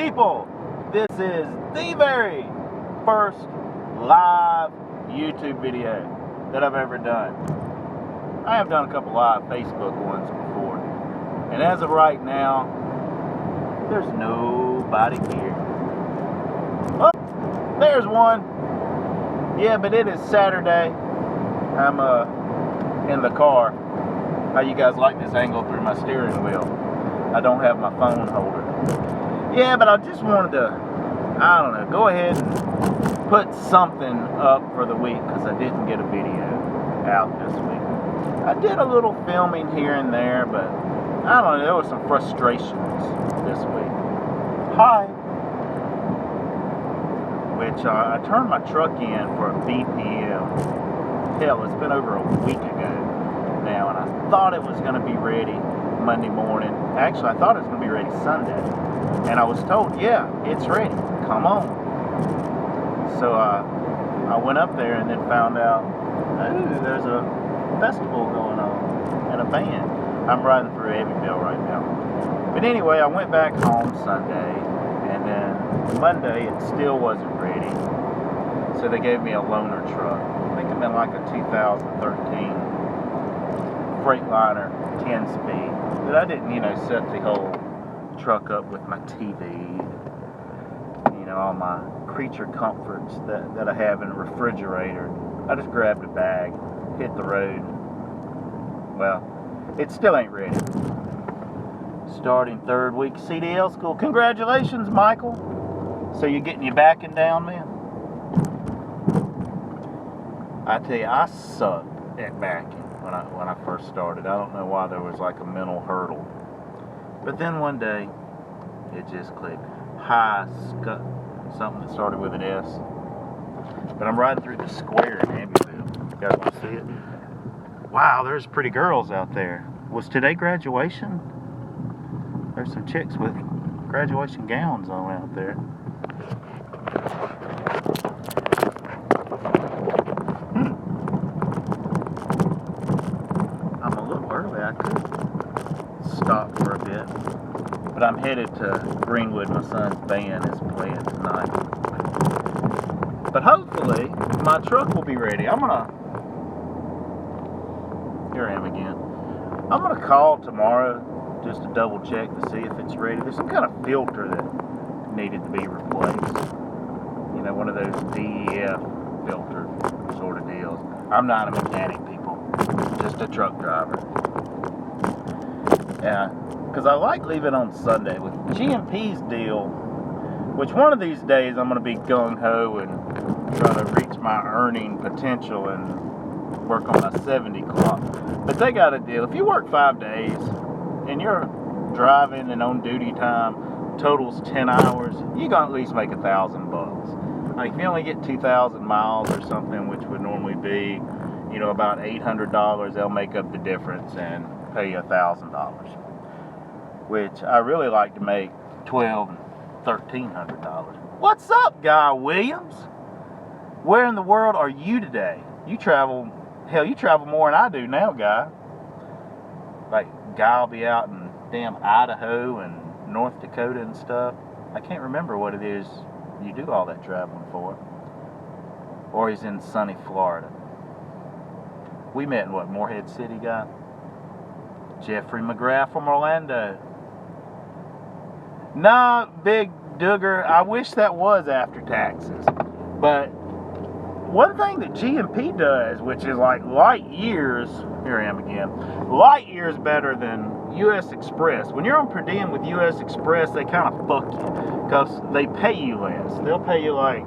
people, this is the very first live YouTube video that I've ever done. I have done a couple live Facebook ones before, and as of right now, there's nobody here. Oh, there's one. Yeah, but it is Saturday. I'm in the car. How you guys like this angle through my steering wheel? I don't have my phone holder. Yeah, but I just wanted to, I don't know, go ahead and put something up for the week because I didn't get a video out this week. I did a little filming here and there, but I don't know, there were some frustrations this week. Hi. Which I turned my truck in for a BPM. Hell, it's been over a week ago now, and I thought it was going to be ready Monday morning. Actually, I thought it was going to be ready Sunday, and I was told, yeah, it's ready, come on. So I went up there and then found out, oh, there's a festival going on and a band. I'm riding through Abbeville right now. But anyway, I went back home Sunday, and then Monday it still wasn't ready, so they gave me a loaner truck. I think it meant like a 2013 Freightliner 10-speed. But I didn't, set the whole truck up with my TV, all my creature comforts that I have in a refrigerator. I just grabbed a bag, hit the road. Well, it still ain't ready. Starting third week CDL school. Congratulations, Michael. So you're getting your backing down, man? I tell you, I sucked at backing when I first started. I don't know why there was like a mental hurdle. But then one day, it just clicked. Something that started with an S. But I'm riding through the square in Abbeville. You guys want to see it? Wow, there's pretty girls out there. Was today graduation? There's some chicks with graduation gowns on out there. I'm a little early. I could stop for a bit. But I'm headed to Greenwood. My son's band is playing tonight. But hopefully, my truck will be ready. Here I am again. I'm gonna call tomorrow just to double check to see if it's ready. There's some kind of filter that needed to be replaced. One of those DEF filter sort of deals. I'm not a mechanic, people. Just a truck driver. Yeah, because I like leaving on Sunday. With GMP's deal, which one of these days I'm gonna be gung-ho and try to reach my earning potential and work on my 70 clock. But they got a deal. If you work 5 days and you're driving and on duty time totals 10 hours, you're gonna at least make $1,000. Like if you only get 2,000 miles or something, which would normally be, about $800, they'll make up the difference and pay you $1,000. Which I really like to make $1,200 and $1,300. What's up, Guy Williams? Where in the world are you today? You travel more than I do now, Guy. Like, Guy will be out in damn Idaho and North Dakota and stuff. I can't remember what it is you do all that traveling for. Or he's in sunny Florida. We met in what, Morehead City, Guy? Jeffrey McGrath from Orlando. Nah, Big Duggar, I wish that was after taxes. But one thing that GMP does, which is like light years, here I am again, light years better than U.S. Express. When you're on per diem with U.S. Express, they kind of fuck you because they pay you less. They'll pay you like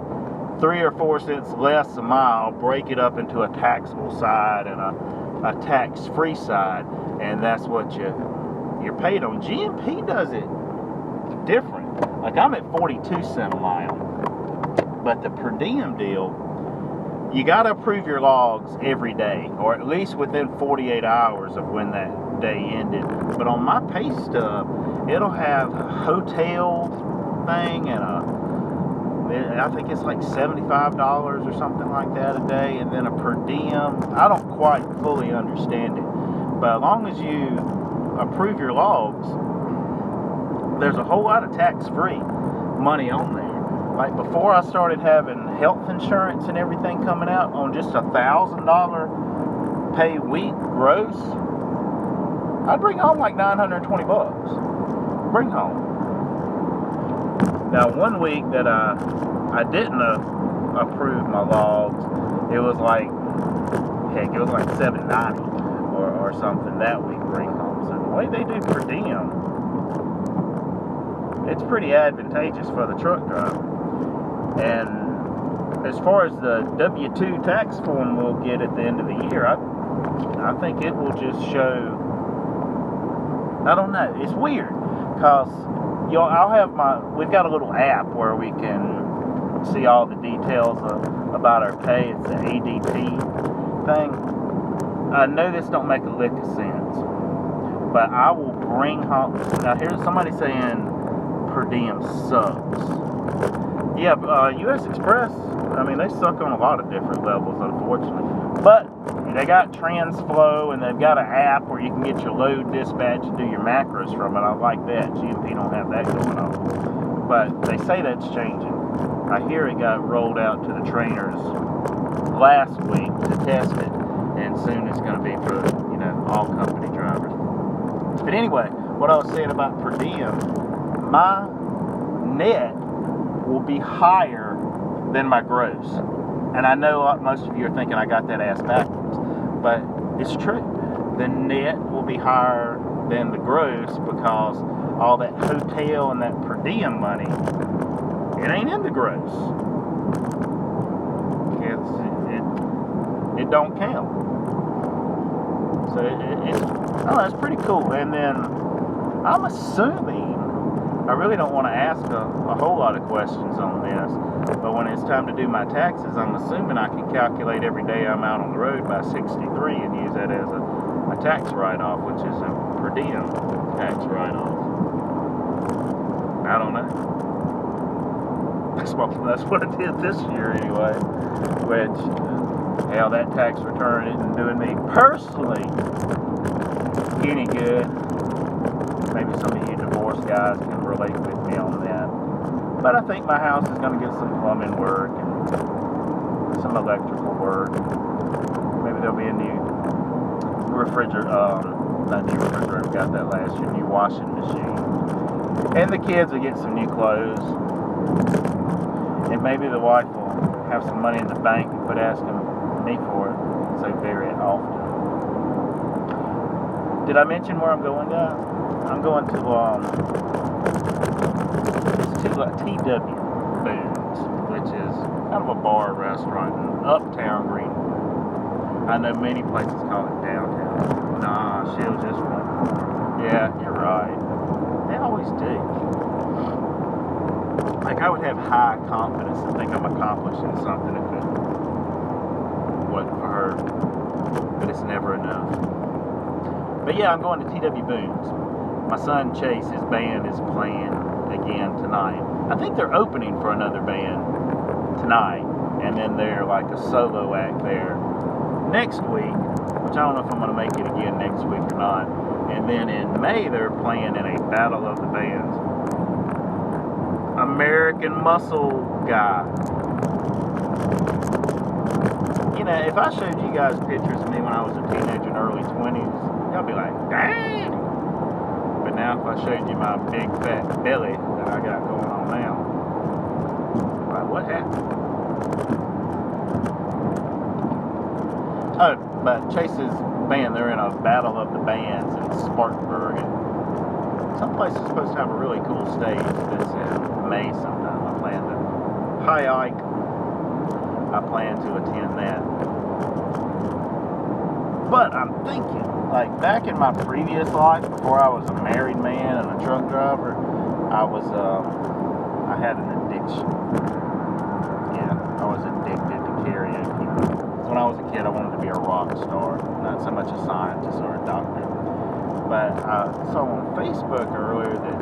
3 or 4 cents less a mile, break it up into a taxable side and a tax-free side, and that's what you're paid on. GMP does it different. Like I'm at 42 cents a mile, but the per diem deal, you got to approve your logs every day, or at least within 48 hours of when that day ended. But on my pay stub, it'll have a hotel thing and I think it's like $75 or something like that a day, and then a per diem. I don't quite fully understand it, but as long as you approve your logs, there's a whole lot of tax-free. money on there. Like before I started having health insurance and everything coming out on just $1,000 pay week gross, I'd bring home like $920. Bring home. Now one week that I didn't approve my logs, it was like, heck, it was like $790 or something that week bring home. So the way they do per diem, it's pretty advantageous for the truck driver. And as far as the W-2 tax form we'll get at the end of the year, I think it will just show, I don't know, it's weird, because we've got a little app where we can see all the details about our pay. It's the ADP thing. I know this don't make a lick of sense, but I will bring home, now here's somebody saying per diem sucks. Yeah, U.S. Express, I mean, they suck on a lot of different levels, unfortunately. But they got TransFlow, and they've got an app where you can get your load dispatch and do your macros from it. I like that. GMP don't have that going on. But they say that's changing. I hear it got rolled out to the trainers last week to test it, and soon it's going to be for, all company drivers. But anyway, what I was saying about per diem, my net will be higher than my gross. And I know most of you are thinking I got that ass backwards, but it's true. The net will be higher than the gross because all that hotel and that per diem money, it ain't in the gross. It don't count. So it's pretty cool. And then I'm assuming, I really don't want to ask a whole lot of questions on this, but when it's time to do my taxes, I'm assuming I can calculate every day I'm out on the road by 63 and use that as a tax write-off, which is a per diem tax write-off. I don't know. That's what I did this year anyway, which, hell, that tax return isn't doing me personally any good. Maybe some of you divorced guys can relate with me on that. But I think my house is going to get some plumbing work and some electrical work. Maybe there'll be a new refrigerator, not new refrigerator, we got that last year, new washing machine. And the kids will get some new clothes. And maybe the wife will have some money in the bank and quit asking me for it so very often. Did I mention where I'm going, guys? I'm going to TW Boone's, which is kind of a bar restaurant in uptown Greenwood. I know many places call it downtown. Nah, she'll just run. Yeah, you're right. They always do. Like, I would have high confidence and think I'm accomplishing something if it wasn't for her. But it's never enough. But yeah, I'm going to TW Boone's. My son Chase, his band is playing again tonight. I think they're opening for another band tonight, and then they're like a solo act there next week, which I don't know if I'm going to make it again next week or not. And then in May, they're playing in a Battle of the Bands. American Muscle guy. If I showed you guys pictures of me when I was a teenager in the early 20s, y'all be like, dang! But now if I showed you my big fat belly that I got going on now, like, what happened? Oh, but Chase's band, they're in a Battle of the Bands in Spartanburg. And some place is supposed to have a really cool stage that's in May sometime. I plan to, High Ike, I plan to attend that. But I'm thinking, like, back in my previous life, before I was a married man and a truck driver, I had an addiction. Yeah, I was addicted to karaoke. So when I was a kid, I wanted to be a rock star, not so much a scientist or a doctor. But I saw on Facebook earlier that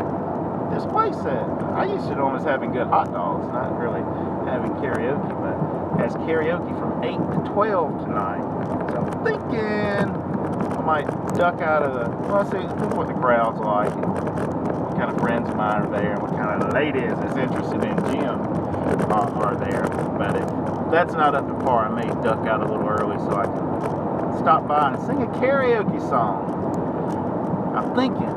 this place that I used to know as having good hot dogs, not really having karaoke, but has karaoke from 8 to 12 tonight. So I'm thinking I like duck out of the, well, see what the crowd's like, and what kind of friends of mine are there, and what kind of ladies that's interested in gym are there. But if that's not up to par, I may duck out a little early so I can stop by and sing a karaoke song. I'm thinking,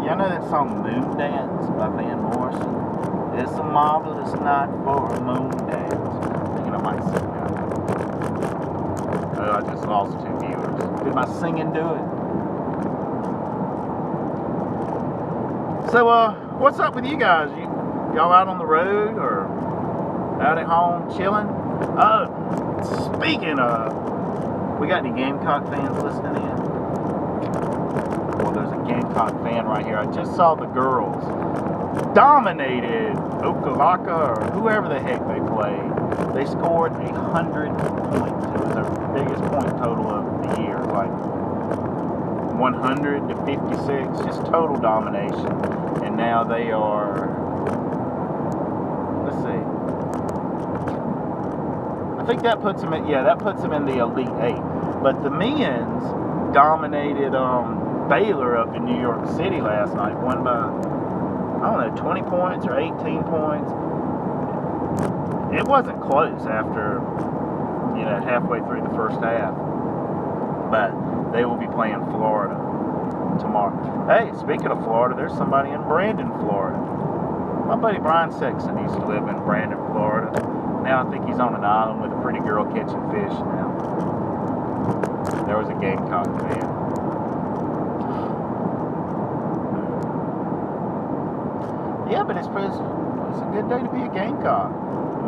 y'all know that song Moon Dance by Van Morrison? It's a marvelous night for a moon dance. I'm thinking I might sing that. Oh, I just lost 2 viewers. Did my singing do it? So, what's up with you guys? Y'all out on the road or out at home chilling? Speaking of, we got any Gamecock fans listening in? Well, there's a Gamecock fan right here. I just saw the girls dominated Okalaka or whoever the heck they played. They scored 100 points. It was their biggest point total of the year, like 100 to 56, just total domination. And now they are, let's see, I think that puts them in, that puts them in the Elite 8. But the men's dominated Baylor up in New York City last night, won by, I don't know, 20 points or 18 points. It wasn't close after, halfway through the first half. But they will be playing Florida tomorrow. Hey, speaking of Florida, there's somebody in Brandon, Florida. My buddy Brian Sexton used to live in Brandon, Florida. Now I think he's on an island with a pretty girl catching fish now. There was a Gamecock fan. Yeah, but it's a good day to be a Gamecock.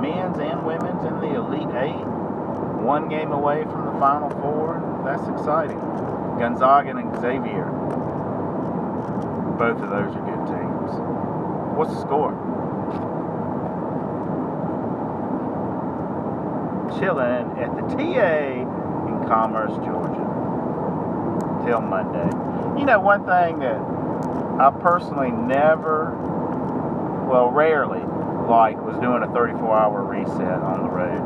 Men's and women's in the Elite 8. 1 game away from the Final Four. That's exciting. Gonzaga and Xavier. Both of those are good teams. What's the score? Chilling at the TA in Commerce, Georgia. Till Monday. One thing that I personally rarely was doing a 34-hour reset on the road.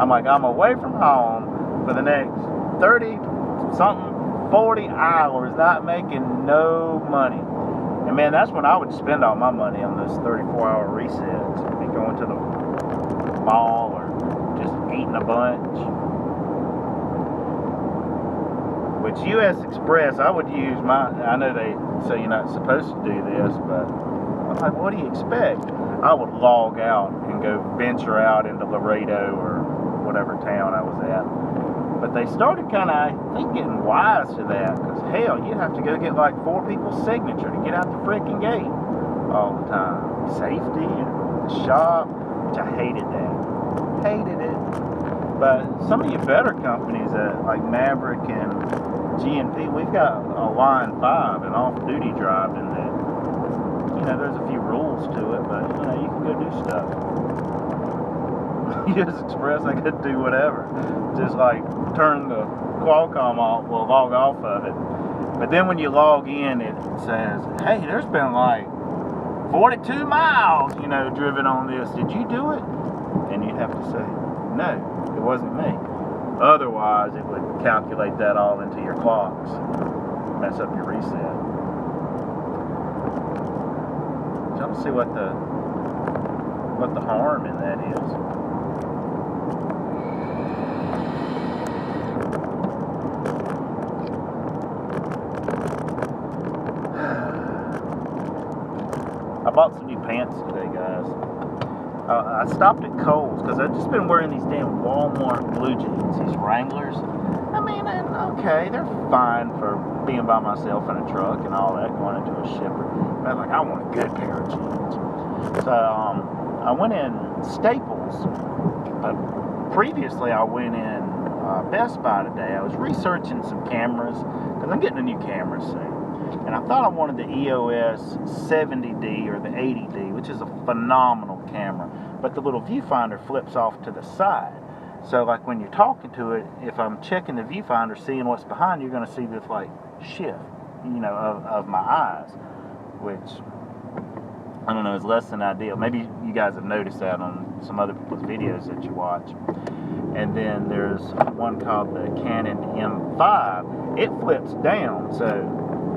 I'm away from home for the next 40 hours, not making no money. And man, that's when I would spend all my money on those 34-hour resets. I'd be going to the mall or just eating a bunch. Which US Express, I would use I know they say you're not supposed to do this, but I'm like, what do you expect? I would log out and go venture out into Laredo or whatever town I was at. But they started kind of, I think, getting wise to that, because hell, you'd have to go get like 4 people's signature to get out the freaking gate all the time. Safety and the shop, which I hated that. Hated it. But some of you better companies like Maverick and G&P, we've got a line 5 and off-duty driving that, there's a few rules to it, but, you can go do stuff. US Express, I could do whatever. Just like turn the Qualcomm off, log off of it. But then when you log in, it says, hey, there's been like 42 miles, driven on this. Did you do it? And you'd have to say, no, it wasn't me. Otherwise, it would calculate that all into your clocks, mess up your reset. So I'm gonna see what the harm in that is. I bought some new pants today, guys. I stopped at Kohl's because I've just been wearing these damn Walmart blue jeans, these Wranglers. I mean, okay, they're fine for being by myself in a truck and all that, going into a shipper. But I want a good pair of jeans. So I went in Staples. Previously, I went in Best Buy today. I was researching some cameras because I'm getting a new camera soon. And I thought I wanted the EOS 70D or the 80D, which is a phenomenal camera. But the little viewfinder flips off to the side. So like when you're talking to it, if I'm checking the viewfinder, seeing what's behind, you're going to see this like shift, of my eyes. Which, I don't know, is less than ideal. Maybe you guys have noticed that on some other people's videos that you watch. And then there's one called the Canon M5. It flips down, so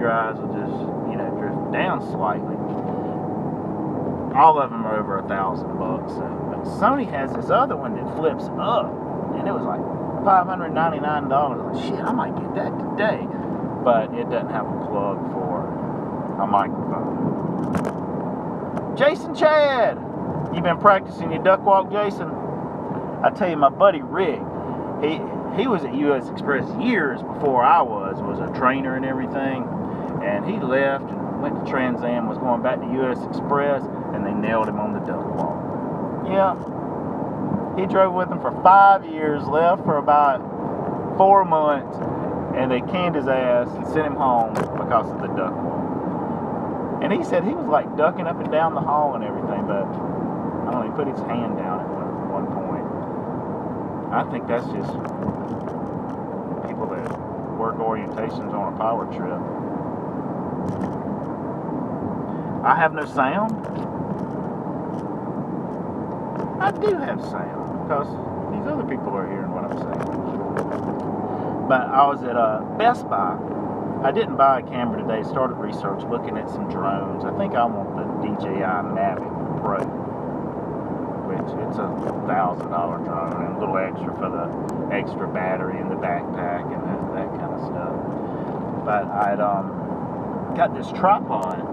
your eyes will just, you know, drift down slightly. All of them are over $1,000. So, but Sony has this other one that flips up, and it was like $599. Like, shit, I might get that today. But it doesn't have a plug for a microphone. Jason Chad, you been practicing your duck walk, Jason? I tell you, my buddy Rick, he was at U.S. Express years before I was a trainer and everything, and he left and went to Trans Am, was going back to U.S. Express, and they nailed him on the duck walk. Yeah, he drove with them for 5 years, left for about 4 months, and they canned his ass and sent him home because of the duck walk. And he said he was like ducking up and down the hall and everything, but I don't know, he put his hand down at one point. I think that's just people that work orientations on a power trip. I have no sound. I do have sound because these other people are hearing what I'm saying. But I was at Best Buy. I didn't buy a camera today. Started research, looking at some drones. I think I want the DJI Mavic Pro, which it's a $1,000 drone and a little extra for the extra battery in the backpack and that kind of stuff. But I'd got this tripod.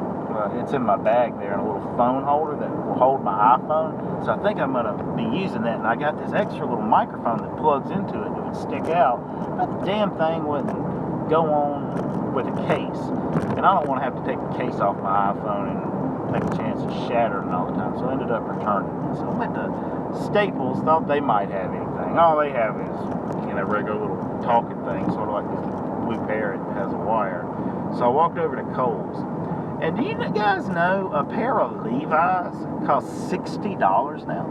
It's in my bag there, and a little phone holder that will hold my iPhone. So I think I'm going to be using that. And I got this extra little microphone that plugs into it that would stick out. But the damn thing wouldn't go on with a case. And I don't want to have to take the case off my iPhone and take a chance of shattering all the time. So I ended up returning it. So I went to Staples, thought they might have anything. All they have is, you know, regular little talking thing, sort of like this blue parrot that has a wire. So I walked over to Kohl's. And do you guys know a pair of Levi's costs $60 now?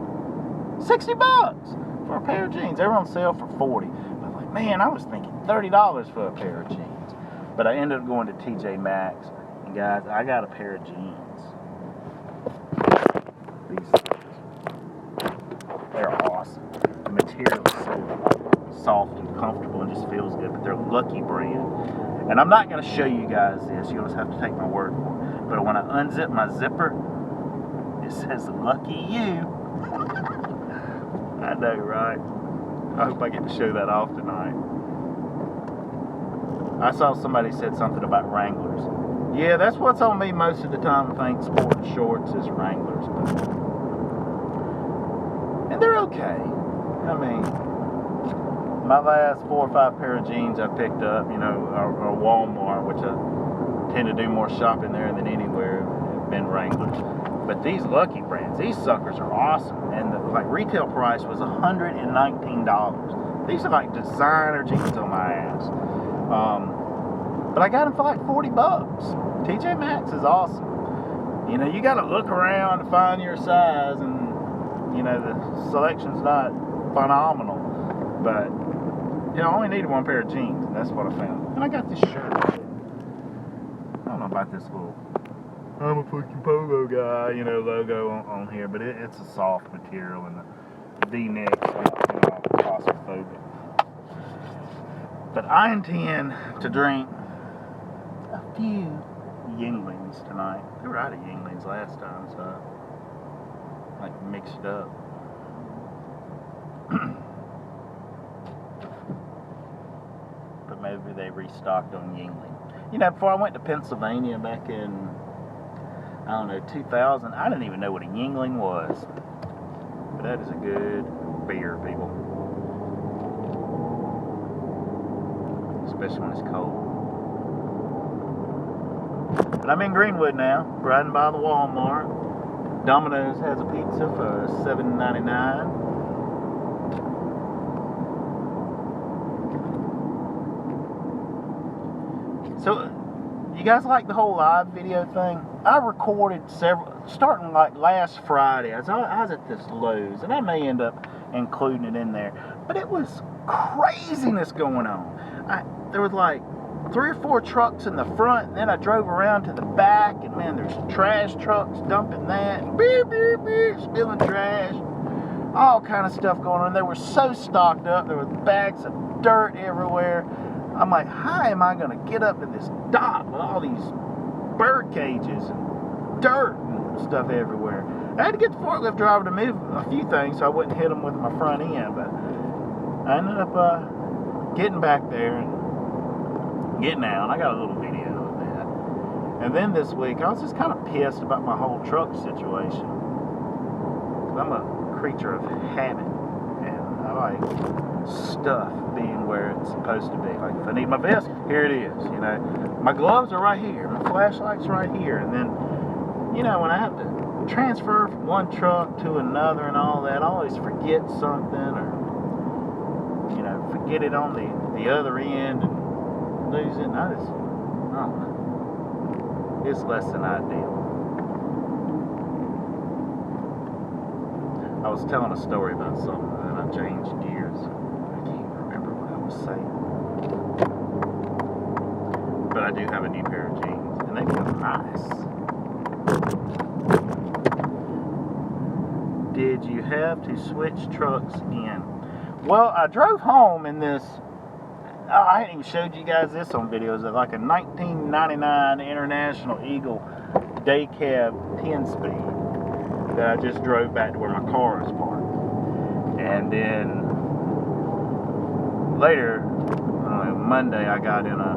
$60 for a pair of jeans. They were on sale for $40. But I'm like, man, I was thinking $30 for a pair of jeans. But I ended up going to TJ Maxx. And guys, I got a pair of jeans. These things. They're awesome. The material is so soft and comfortable and just feels good. But they're Lucky brand. And I'm not going to show you guys this. You'll just have to take my word for it. But when I unzip my zipper, it says, "Lucky you." I know, right? I hope I get to show that off tonight. I saw somebody said something about Wranglers. Yeah, that's what's on me most of the time. I think sports shorts is Wranglers. And they're okay. I mean, my last 4 or 5 pair of jeans I picked up, you know, are Walmart, which I tend to do more shopping there than anywhere, have been Wranglers. But these Lucky brands, these suckers are awesome. And the retail price was $119. These are like designer jeans on my ass. But I got them for like $40. TJ Maxx is awesome. You know, you got to look around to find your size, and you know the selection's not phenomenal. But you know, I only needed 1 pair of jeans, and that's what I found. And I got this shirt. I don't know about this little "I'm a fucking polo guy," you know, logo on here, but it's a soft material, and the V-neck's not claustrophobic. But I intend to drink a few Yinglings tonight. They were out of Yinglings last time, so I mixed it up. But maybe they restocked on Yingling. You know, before I went to Pennsylvania back in, I don't know, 2000, I didn't even know what a Yingling was. But that is a good beer, people. Especially when it's cold. But I'm in Greenwood now, riding by the Walmart. Domino's has a pizza for $7.99. So, you guys like the whole live video thing? I recorded several, starting like last Friday. I was at this Lowe's, and I may end up including it in there. But it was craziness going on. There was like 3 or 4 trucks in the front, and then I drove around to the back, and man, there's trash trucks dumping that, and beep, beep, beep, spilling trash. all kind of stuff going on. They were so stocked up. There was bags of dirt everywhere. I'm like, how am I going to get up to this dock with all these bird cages and dirt and stuff everywhere? I had to get the forklift driver to move a few things so I wouldn't hit them with my front end, but I ended up getting back there and getting out. I got a little video of that. And then this week, I was just kind of pissed about my whole truck situation. I'm a creature of habit, and I like stuff being where it's supposed to be. Like if I need my vest, here it is. You know, my gloves are right here, my flashlight's right here, and then, you know, when I have to transfer from one truck to another and all that, I always forget something, or, you know, forget it on the other end and lose it. And I don't know. It's less than ideal. I was telling a story about something and I changed gears. I can't remember what I was saying. But I do have a new pair of jeans and they feel nice. Did you have to switch trucks again? Well, I drove home in this, I hadn't even showed you guys this on videos, of like a 1999 International Eagle day cab 10-speed. That I just drove back to where my car is parked. And then later, Monday, I got in I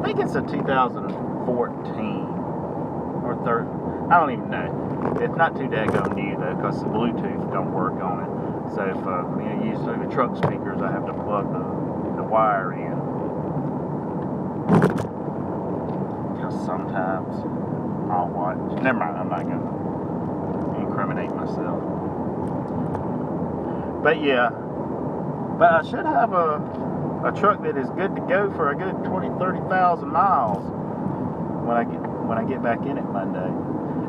think it's a 2014 or 13, I don't even know. It's not too daggone new though, because the Bluetooth don't work on it. So if usually the truck speakers, I have to plug the wire in. Because sometimes I'll watch. Never mind, I'm not gonna incriminate myself. But yeah, but I should have a truck that is good to go for a good 20-30,000 miles when I get back in it Monday.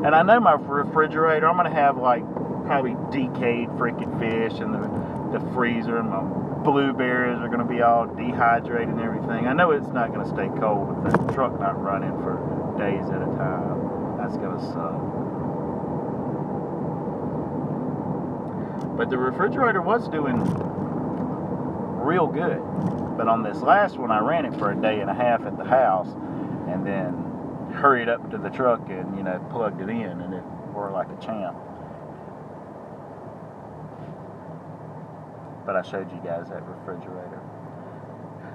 And I know my refrigerator, I'm gonna have like probably decayed freaking fish in the freezer, and my blueberries are gonna be all dehydrated and everything. I know it's not gonna stay cold with the truck not running for days at a time. That's gonna suck. But the refrigerator was doing real good. But on this last one, I ran it for a day and a half at the house, and then hurried up to the truck and, you know, plugged it in, and it worked like a champ. But I showed you guys that refrigerator.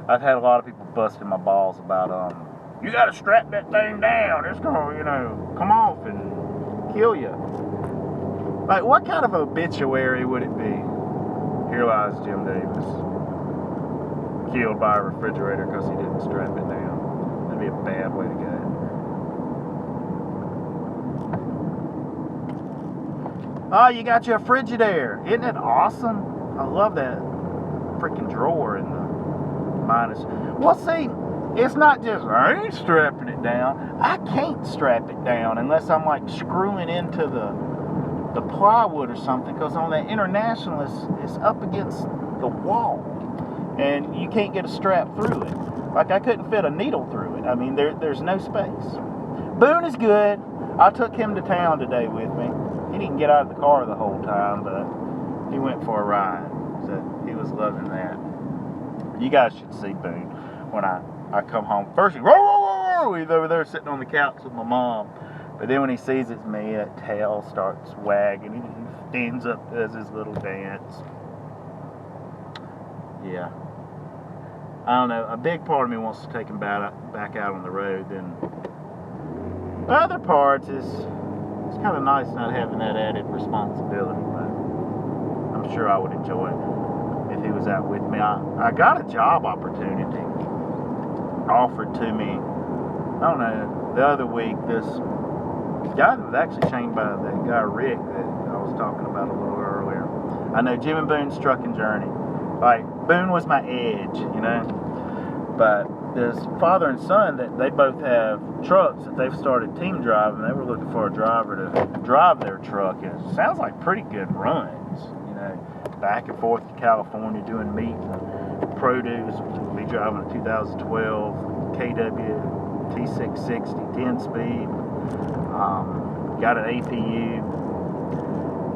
I've had a lot of people busting my balls about, you gotta strap that thing down. It's gonna, you know, come off and kill you. Like, what kind of obituary would it be? Here lies Jim Davis, killed by a refrigerator because he didn't strap it down. That'd be a bad way to go. Oh, you got your Frigidaire. Isn't it awesome? I love that freaking drawer in the minus. Well, see, it's not just, I ain't strapping it down. I can't strap it down unless I'm like screwing into the plywood or something, because on that International it's up against the wall and you can't get a strap through it. Like, I couldn't fit a needle through it. I mean, there's no space. Boone is good. I took him to town today with me. He didn't get out of the car the whole time, but he went for a ride, so he was loving that. You guys should see Boone when I come home. First he's over there sitting on the couch with my mom. But then when he sees it's me, that tail starts wagging. He stands up, does his little dance. Yeah. I don't know. A big part of me wants to take him back out on the road. Then the other parts is, it's kind of nice not having that added responsibility. But I'm sure I would enjoy it if he was out with me. I got a job opportunity offered to me, I don't know, the other week. This guy that was actually chained by that guy Rick that I was talking about a little earlier. I know Jim and Boone's trucking journey. Like, Boone was my edge, you know. But this father and son, that they both have trucks that they've started team driving. They were looking for a driver to drive their truck. And it sounds like pretty good runs, you know, back and forth to California doing meat and produce. We'll be driving a 2012 KW T660 10-speed. Got an APU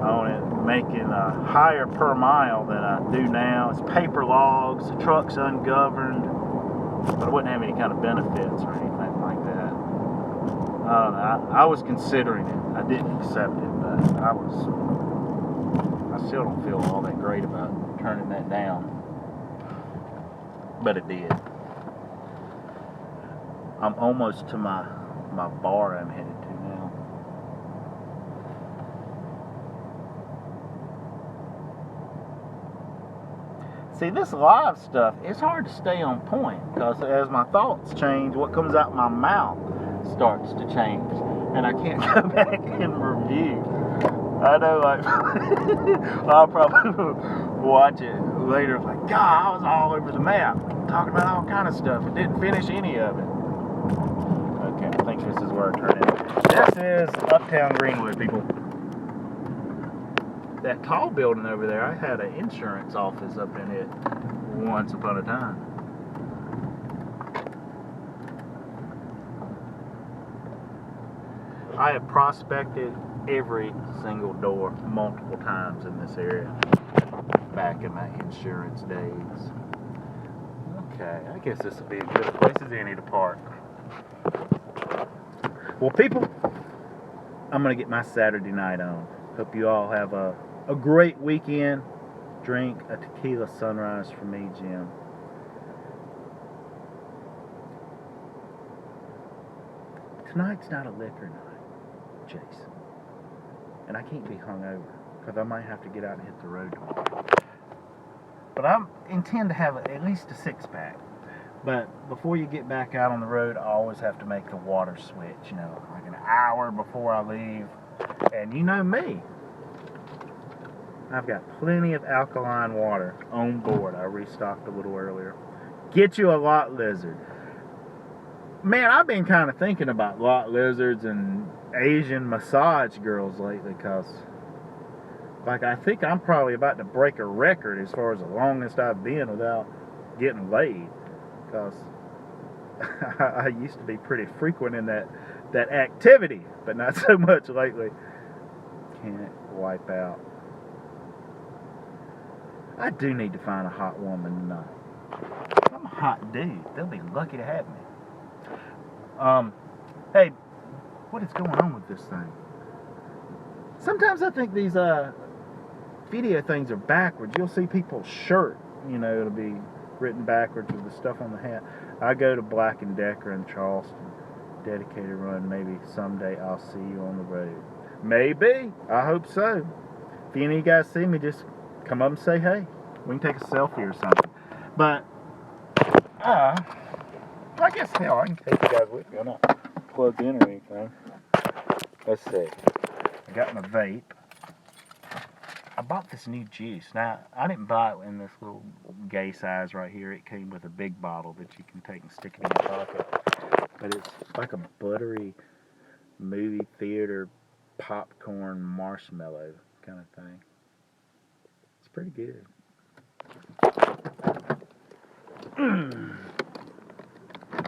on it. making higher per mile than I do now. It's paper logs, the truck's ungoverned, but I wouldn't have any kind of benefits or anything like that. I don't know. I was considering it. I didn't accept it, but I still don't feel all that great about turning that down. But it did. I'm almost to my bar I'm headed to now. See, this live stuff, it's hard to stay on point because as my thoughts change, what comes out my mouth starts to change. And I can't go back and review. I know, like, I'll probably watch it later. Like, God, I was all over the map, talking about all kind of stuff and didn't finish any of it. Okay, I think this is where I turn in. This is Uptown Greenwood, people. That tall building over there, I had an insurance office up in it once upon a time. I have prospected every single door multiple times in this area back in my insurance days. Okay, I guess this will be as good a place as any to park. Well, people, I'm going to get my Saturday night on. Hope you all have a great weekend. Drink a tequila sunrise for me, Jim. Tonight's not a liquor night, Jason. And I can't be hungover because I might have to get out and hit the road tomorrow. But I intend to have at least a 6-pack. But before you get back out on the road, I always have to make the water switch, you know, like an hour before I leave. And you know me. I've got plenty of alkaline water on board. I restocked a little earlier. Get you a lot lizard. Man, I've been kind of thinking about lot lizards and Asian massage girls lately because, like, I think I'm probably about to break a record as far as the longest I've been without getting laid. Because I used to be pretty frequent in that activity, but not so much lately. Can't wipe out. I do need to find a hot woman tonight. I'm a hot dude. They'll be lucky to have me. Hey, what is going on with this thing? Sometimes I think these video things are backwards. You'll see people's shirt, you know, it'll be written backwards with the stuff on the hat. I go to Black & Decker in Charleston, dedicated run. Maybe someday I'll see you on the road. Maybe. I hope so. If any of you guys see me, just come up and say hey. We can take a selfie or something. But, I guess, hell, I can take you guys with me. I'm not plugged in or anything. Let's see. I got my vape. I bought this new juice. Now, I didn't buy it in this little gay size right here. It came with a big bottle that you can take and stick it in your pocket. But it's like a buttery movie theater popcorn marshmallow kind of thing. It's pretty good.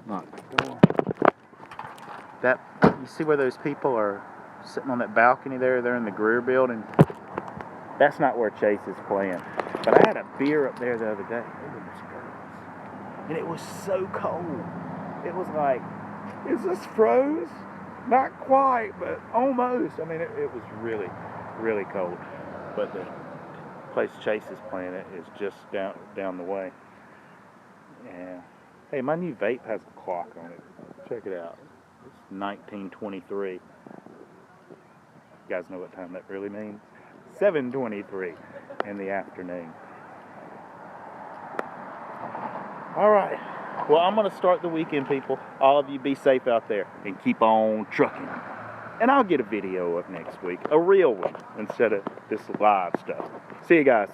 Lock the door. That, you see where those people are sitting on that balcony there? They're in the Greer building. That's not where Chase is playing. But I had a beer up there the other day. And it was so cold. It was like, is this froze? Not quite, but almost. I mean, it was really, really cold. But the place Chase is playing at is just down the way. Yeah. Hey, my new vape has a clock on it. Check it out. It's 1923. You guys know what time that really means? 7:23 in the afternoon. All right. Well, I'm going to start the weekend, people. All of you be safe out there and keep on trucking. And I'll get a video up next week, a real one, instead of this live stuff. See you guys.